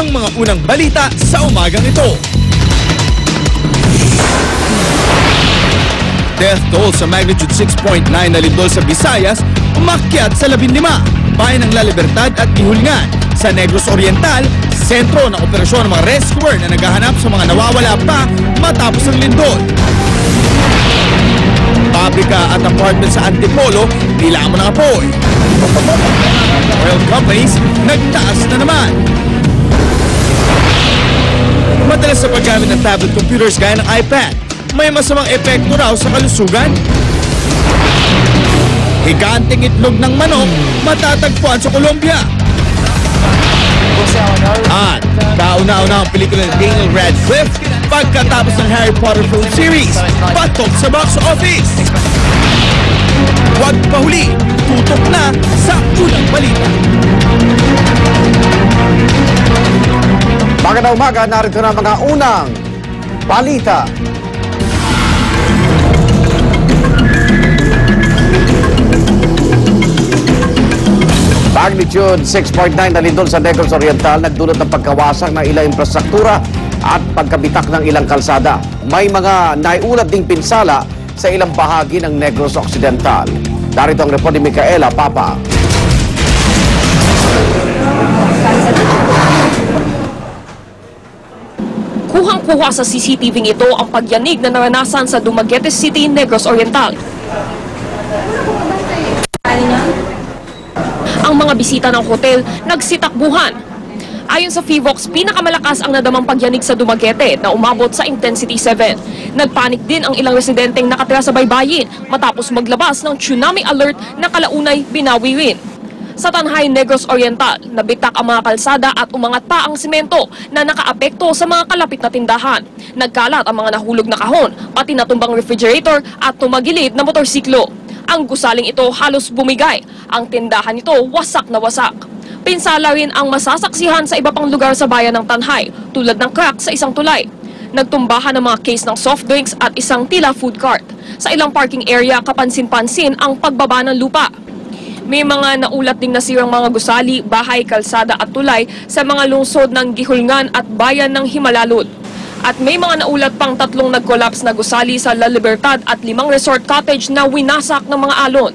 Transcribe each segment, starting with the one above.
ang mga unang balita sa umagang ito. Death toll sa magnitude 6.9 na lindol sa Visayas umakyat sa 15. Bayan ng La Libertad at Gihulngan. Sa Negros Oriental, sentro ng operasyon ng mga rescuer na naghahanap sa mga nawawala pa matapos ang lindol. Pabrika at apartment sa Antipolo, nilamon ng apoy. Oil companies, nagtaas na naman. Madalas sa paggamit ng tablet computers gaya ng iPad, may masamang epekto raw sa kalusugan. Higanteng itlog ng manok, matatagpuan sa Colombia. At kauna-una ang pelikula ng Daniel Radcliffe pagkatapos ng Harry Potter film series, patok sa box office. Huwag pahuli, tutok na sa unang balita. Magandang umaga, narito na mga unang balita. Magnitude 6.9 na lindol sa Negros Oriental nagdulot ng pagkawasak ng ilang infrastruktura at pagkabitak ng ilang kalsada. May mga naiulat ding pinsala sa ilang bahagi ng Negros Occidental. Darito ang report ni Micaela Papa. Kuhang-kuha sa CCTV ito ang pagyanig na naranasan sa Dumaguete City, Negros Oriental. Ang mga bisita ng hotel nagsitakbuhan. Ayon sa FIVOX, pinakamalakas ang nadamang pagyanig sa Dumaguete na umabot sa intensity 7. Nagpanik din ang ilang residenteng nakatira sa baybayin matapos maglabas ng tsunami alert na kalaunay binawi rin. Sa Tanhay, Negros Oriental, nabitak ang mga kalsada at umangat pa ang semento na nakaapekto sa mga kalapit na tindahan. Nagkalat ang mga nahulog na kahon, pati natumbang refrigerator at tumagilid na motorsiklo. Ang gusaling ito halos bumigay. Ang tindahan nito wasak na wasak. Pinsala rin ang masasaksihan sa iba pang lugar sa bayan ng Tanhay, tulad ng crack sa isang tulay. Nagtumbahan ng mga case ng soft drinks at isang tila food cart. Sa ilang parking area, kapansin-pansin ang pagbaba ng lupa. May mga naulat ding nasirang mga gusali, bahay, kalsada at tulay sa mga lungsod ng Gihulngan at bayan ng Himalalud. At may mga naulat pang 3 nag-collapse na gusali sa La Libertad at 5 resort cottage na winasak ng mga alon.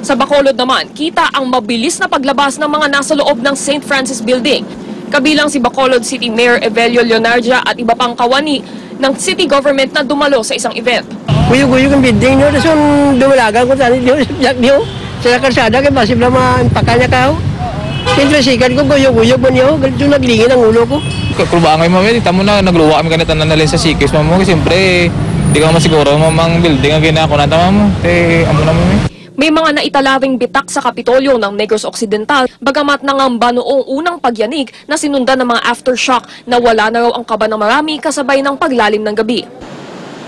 Sa Bacolod naman, kita ang mabilis na paglabas ng mga nasa loob ng St. Francis Building. Kabilang si Bacolod City Mayor Evelio Leonardia at iba pang kawani ng city government na dumalo sa isang event. Guyog-guyog ang building nyo, tapos yung dumalagan ko tani nyo, sa karsada kay basib na maimpaka niya kao. Sintrasikan ko, guyog-guyog man nyo, ganito naglingin ang ulo ko. Kulbangay mo, tamo na nagluwa kami kanita na nalin sa sikis mo. Siyempre, di ka masiguro mamang building ang ginako na tama mo. Amo na mo. May mga naitalawing bitak sa Kapitolyo ng Negros Occidental, bagamat nangamba noong unang pagyanig na sinundan ng mga aftershock na wala na raw ang kaba ng marami kasabay ng paglalim ng gabi.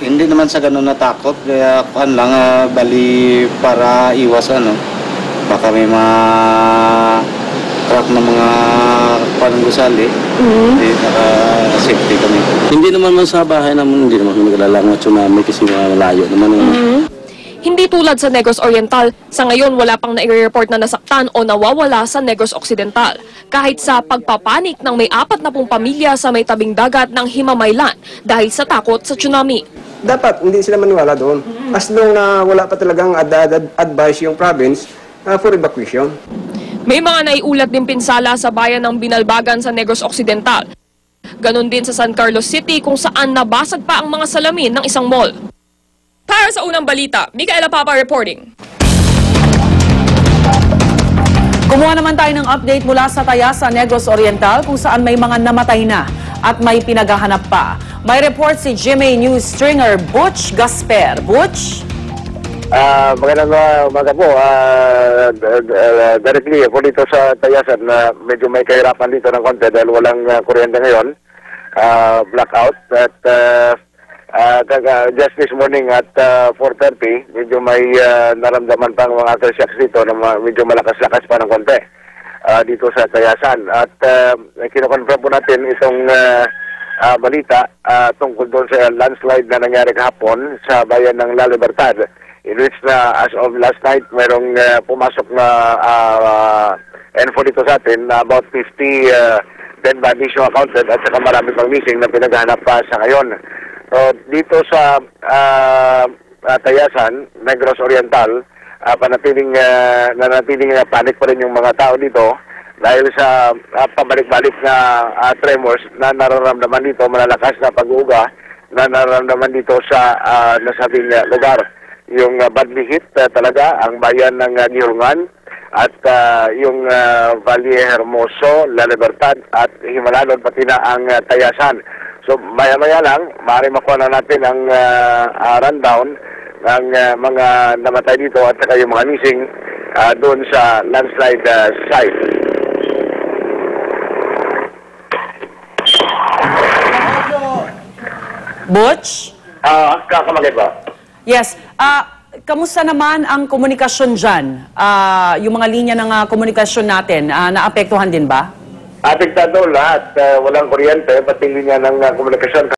Hindi naman sa ganun natakot, kaya kuan lang bali para iwas baka may mga truck na mga pananggusali, safety kami. Hindi naman sa bahay naman, hindi naman maglalala ng tsunami kasi malayo naman. Hindi tulad sa Negros Oriental, sa ngayon wala pang nai-report na nasaktan o nawawala sa Negros Occidental. Kahit sa pagpapanik ng may 40 pamilya sa may tabing dagat ng Himamaylan dahil sa takot sa tsunami. Dapat hindi sila maniwala doon. As long na wala pa talagang advice yung province for evacuation. May mga naiulat din pinsala sa bayan ng Binalbagan sa Negros Occidental. Ganon din sa San Carlos City kung saan nabasag pa ang mga salamin ng isang mall. Para sa unang balita, Micaela Papa reporting. Kumuha naman tayo ng update mula sa Tayasa, Negros Oriental kung saan may mga namatay na at may pinaghahanap pa. May report si GMA News stringer Butch Gasper. Butch? Magandang umaga po. Directly ako dito sa Tayasan na medyo may kahirapan dito ng konti dahil walang kuryente ngayon. Blackout at just this morning at 4:30, medyo may naramdaman pang mga aftershocks dito na medyo malakas-lakas pa ng konti dito sa Tayasan. At kinoconfirm po natin itong balita tungkol doon sa landslide na nangyari kahapon sa bayan ng La Libertad, in which na as of last night mayroong pumasok na info dito sa atin na about 50 dead bodies yung accounted at saka marami pang missing na pinaghahanap pa sa ngayon. So, dito sa Tayasan, Negros Oriental, nanatiling panic pa rin yung mga tao dito dahil sa pabalik-balik na tremors na nararamdaman dito, malalakas na pag-uuga na nararamdaman dito sa nasabing lugar. Yung badly hit talaga ang bayan ng Gihulngan at yung Valle Hermoso, La Libertad at Himalalon pati na ang Tayasan. So maya-maya lang, maaari makuha na natin ang rundown ng mga namatay dito at saka yung mga missing doon sa landslide site. Butch? Kakamagay ba? Yes. Kamusta naman ang komunikasyon dyan? Yung mga linya ng komunikasyon natin, naapektuhan din ba? Apektado lahat. Walang kuryente, pati linya ng komunikasyon.